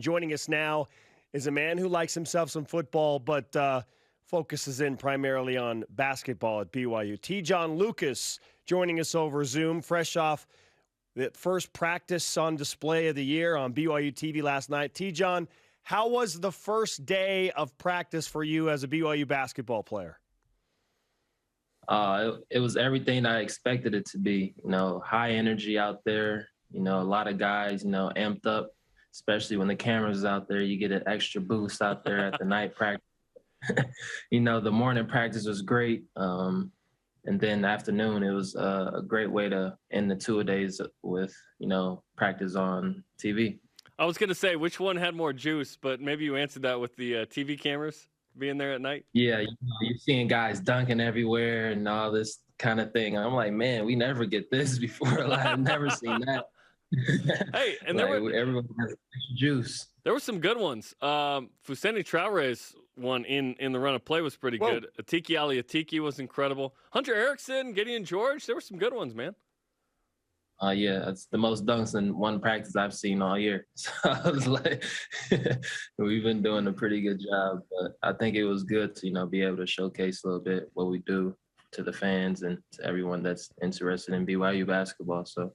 Joining us now is a man who likes himself some football, but focuses in primarily on basketball at BYU. T-John Lucas joining us over Zoom, fresh off the first practice on display of the year on BYU TV last night. T-John, how was the first day of practice for you as a BYU basketball player? It was everything I expected it to be. High energy out there. A lot of guys, amped up, especially when the camera's out there. You get an extra boost out there at the night practice. The morning practice was great. And then the afternoon, it was a great way to end the 2 days with, practice on TV. I was going to say, which one had more juice, but maybe you answered that with the TV cameras being there at night. Yeah, you're seeing guys dunking everywhere and all this kind of thing. I'm like, man, we never get this before. I've never seen that. Hey, and everyone has juice. There were some good ones. Fousseyni Traore's one in the run of play was pretty good. Atiki Ali was incredible. Hunter Erickson, Gideon George, there were some good ones, man. Yeah, it's the most dunks in one practice I've seen all year. So I was like, we've been doing a pretty good job. But I think it was good to, be able to showcase a little bit what we do to the fans and to everyone that's interested in BYU basketball. So,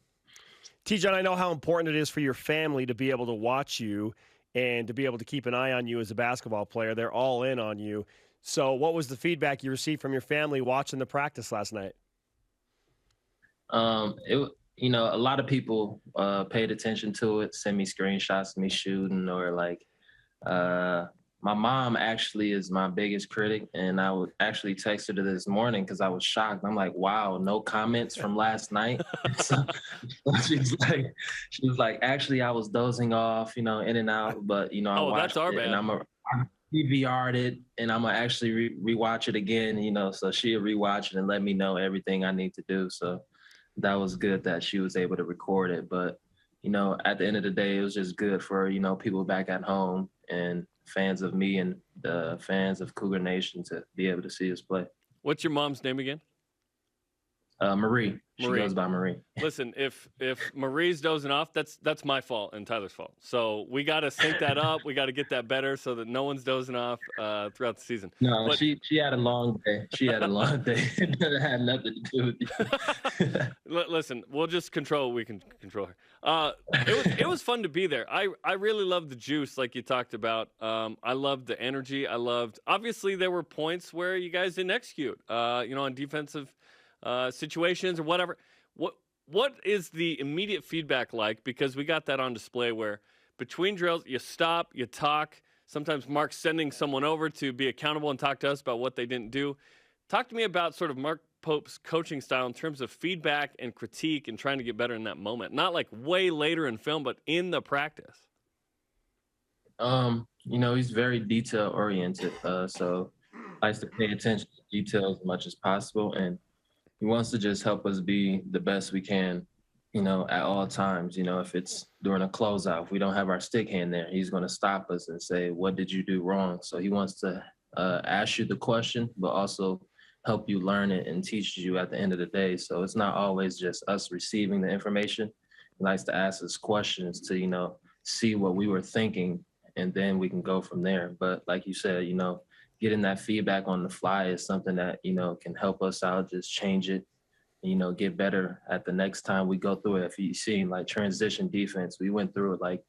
T-John, I know how important it is for your family to be able to watch you and to be able to keep an a on you as a basketball player. They're all in on you. So what was the feedback you received from your family watching the practice last night? A lot of people paid attention to it, sent me screenshots of me shooting, or my mom actually is my biggest critic, and I would actually text her this morning because I was shocked. I'm like, wow, no comments from last night. So she was like, actually, I was dozing off, in and out, but I watched that's our bad. And I DVR'd it, and I'm gonna actually rewatch it again, so she'll rewatch it and let me know everything I need to do. So that was good that she was able to record it. But, at the end of the day, it was just good for, people back at home and fans of me and the fans of Cougar Nation to be able to see us play. What's your mom's name again? Marie. She goes by Marie. Listen, if Marie's dozing off, that's my fault and Tyler's fault. So we got to sync that up. We got to get that better so that no one's dozing off throughout the season. No, but she had a long day. She had a long day. It had nothing to do with you. Listen, we'll just control what we can control her. It was fun to be there. I really loved the juice like you talked about. I loved the energy. Obviously there were points where you guys didn't execute, on defensive situations or whatever. What is the immediate feedback like? Because we got that on display where between drills, you stop, you talk. Sometimes Mark's sending someone over to be accountable and talk to us about what they didn't do. Talk to me about sort of Mark Pope's coaching style in terms of feedback and critique and trying to get better in that moment. Not like way later in film, but in the practice. He's very detail oriented. So likes to pay attention to detail as much as possible, and he wants to just help us be the best we can, at all times. If it's during a closeout, if we don't have our stick hand there, he's going to stop us and say, what did you do wrong? So he wants to ask you the question, but also help you learn it and teach you at the end of the day. So it's not always just us receiving the information. He likes to ask us questions to, see what we were thinking, and then we can go from there. But like you said, getting that feedback on the fly is something that, can help us out, just change it, get better at the next time we go through it. If you've seen transition defense, we went through it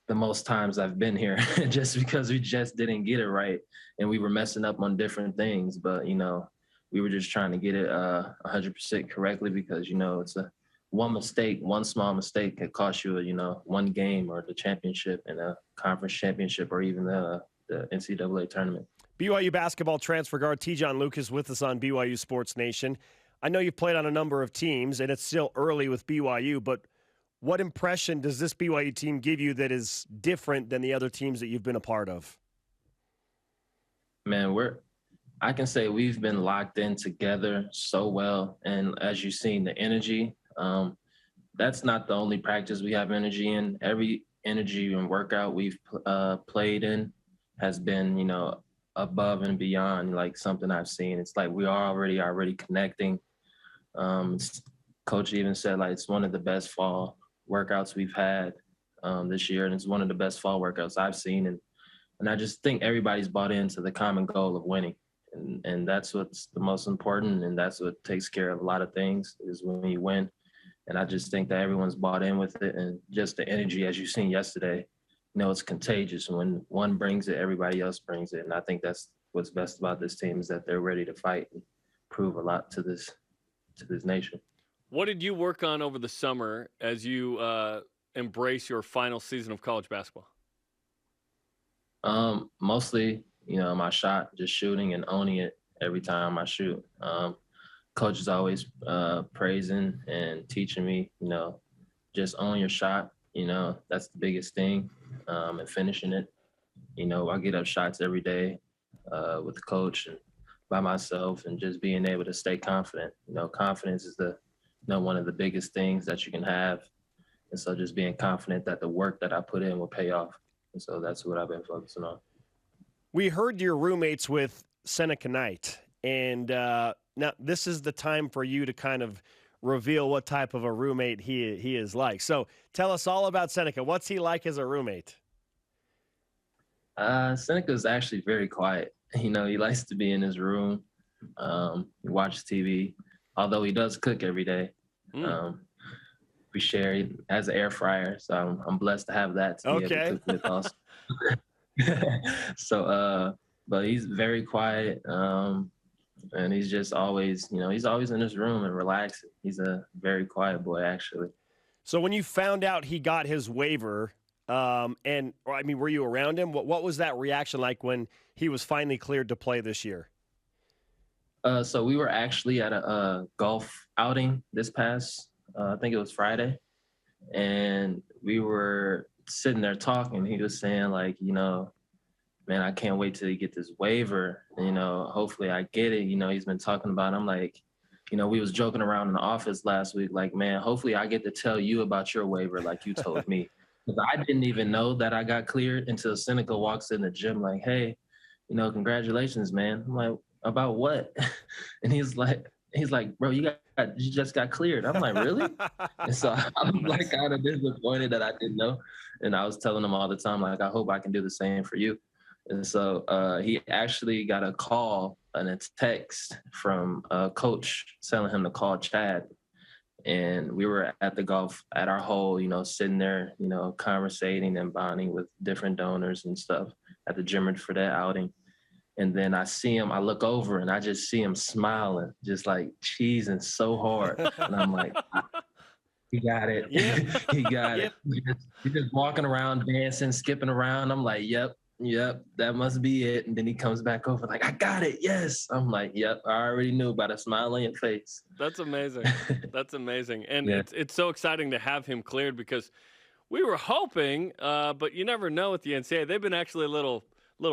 the most times I've been here just because we just didn't get it right. And we were messing up on different things, but, we were just trying to get it 100% correctly because, it's one small mistake could cost you, one game or the championship and a conference championship or even the NCAA tournament. BYU basketball transfer guard T-John Lucas with us on BYU Sports Nation. I know you've played on a number of teams, and it's still early with BYU, but what impression does this BYU team give you that is different than the other teams that you've been a part of? Man, I can say we've been locked in together so well, and as you've seen, the energy, that's not the only practice we have energy in. Every energy and workout we've played in has been, above and beyond something I've seen. It's we are already connecting. Coach even said it's one of the best fall workouts we've had. this year, and it's one of the best fall workouts I've seen. And I just think everybody's bought into the common goal of winning. And that's what's the most important, and that's what takes care of a lot of things is when you win. And I just think that everyone's bought in with it, and just the energy, as you've seen yesterday, it's contagious. When one brings it, everybody else brings it. And I think that's what's best about this team is that they're ready to fight and prove a lot to this nation. What did you work on over the summer as you embrace your final season of college basketball? Mostly, my shot, just shooting and owning it every time I shoot. Coach is always praising and teaching me, just own your shot. That's the biggest thing, and finishing it. I get up shots every day with the coach and by myself, and just being able to stay confident. Confidence is one of the biggest things that you can have. And so just being confident that the work that I put in will pay off. And so that's what I've been focusing on. We heard your roommates with Seneca Knight, and now this is the time for you to kind of reveal what type of a roommate he is like. So tell us all about Seneca. What's he like as a roommate? Seneca is actually very quiet. He likes to be in his room. He watches TV, although he does cook every day. We share. He has an air fryer, so I'm blessed to have that to be able to cook with also. So, but he's very quiet, and he's just always, he's always in his room and relaxing. He's a very quiet boy, actually. So when you found out he got his waiver, were you around him? What was that reaction like when he was finally cleared to play this year? So we were actually at a golf outing this past, I think it was Friday, and we were sitting there talking. He was saying like, man, I can't wait till you get this waiver. Hopefully I get it. He's been talking about it. I'm like, we was joking around in the office last week, like, man, hopefully I get to tell you about your waiver like you told me. Because I didn't even know that I got cleared until Seneca walks in the gym like, hey, congratulations, man. I'm like, about what? And he's like, bro, you just got cleared. I'm like, really? And so I'm like kind of disappointed that I didn't know. And I was telling him all the time, like, I hope I can do the same for you. And so he actually got a call and a text from a coach telling him to call Chad. And we were at the golf at our hole, sitting there, conversating and bonding with different donors and stuff at the gym for that outing. And then I see him, I look over and I just see him smiling, just like cheesing so hard. And I'm like, he got it. Yep. He got it. He's just walking around, dancing, skipping around. I'm like, yep, that must be it. And then he comes back over like, I got it. Yes. I'm like, yep, I already knew by the smile on your face. That's amazing. That's amazing. And it's so exciting to have him cleared because we were hoping, but you never know with the NCAA. They've been actually a little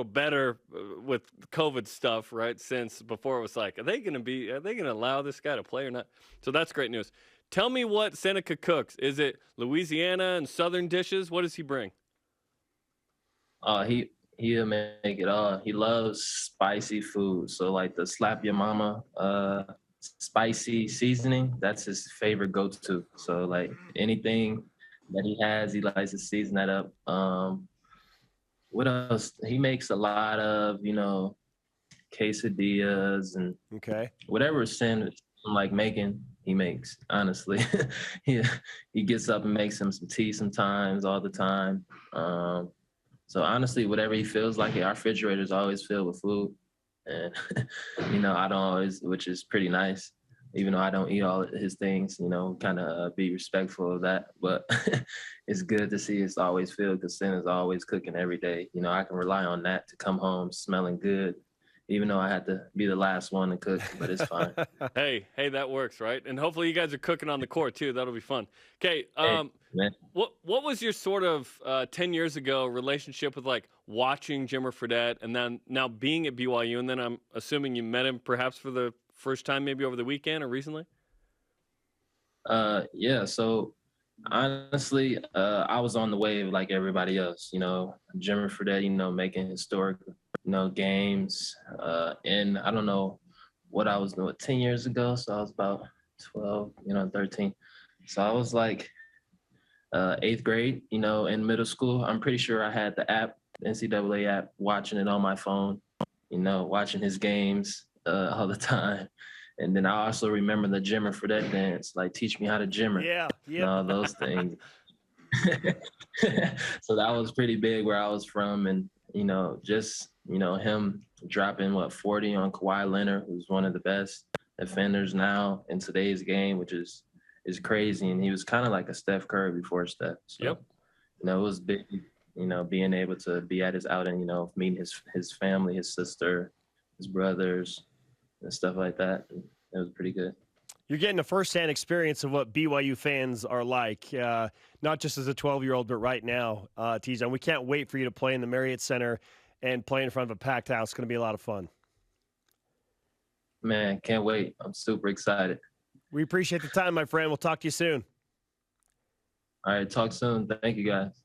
better with COVID stuff, right? Since before it was like, are they going to allow this guy to play or not? So that's great news. Tell me what Seneca cooks. Is it Louisiana and Southern dishes? What does he bring? He'll make it all. He loves spicy food. So like the Slap Your Mama spicy seasoning, that's his favorite go-to. So like anything that he has, he likes to season that up. What else? He makes a lot of, quesadillas and whatever sandwich I'm like making, he makes, honestly. he gets up and makes him some tea sometimes, all the time. So honestly, whatever he feels like, our refrigerator is always filled with food. And, I don't always, which is pretty nice, even though I don't eat all his things, kind of be respectful of that. But it's good to see it's always filled because Sin is always cooking every day. I can rely on that to come home smelling good, even though I had to be the last one to cook, but it's fine. Hey, that works, right? And hopefully you guys are cooking on the court too. That'll be fun. Okay, what was your sort of 10 years ago relationship with like watching Jimmer Fredette and then now being at BYU, and then I'm assuming you met him perhaps for the first time maybe over the weekend or recently? Yeah, so honestly, I was on the wave like everybody else, Jimmer Fredette, making historic games. And I don't know what I was doing 10 years ago. So I was about 12, 13. So I was like, 8th grade, in middle school. I'm pretty sure I had the app, the NCAA app, watching it on my phone, watching his games all the time. And then I also remember the Jimmer for that dance, like teach me how to Jimmer Yeah, and all those things. So that was pretty big where I was from. And, just, him dropping 40 on Kawhi Leonard, who's one of the best defenders now in today's game, which is crazy. And he was kind of like a Steph Curry before Steph. So, Yep. it was big, being able to be at his outing, meeting his family, his sister, his brothers, and stuff like that. And it was pretty good. You're getting a firsthand experience of what BYU fans are like, not just as a 12-year-old, but right now, T-John. We can't wait for you to play in the Marriott Center and play in front of a packed house. It's going to be a lot of fun. Man, can't wait. I'm super excited. We appreciate the time, my friend. We'll talk to you soon. All right, talk soon. Thank you, guys.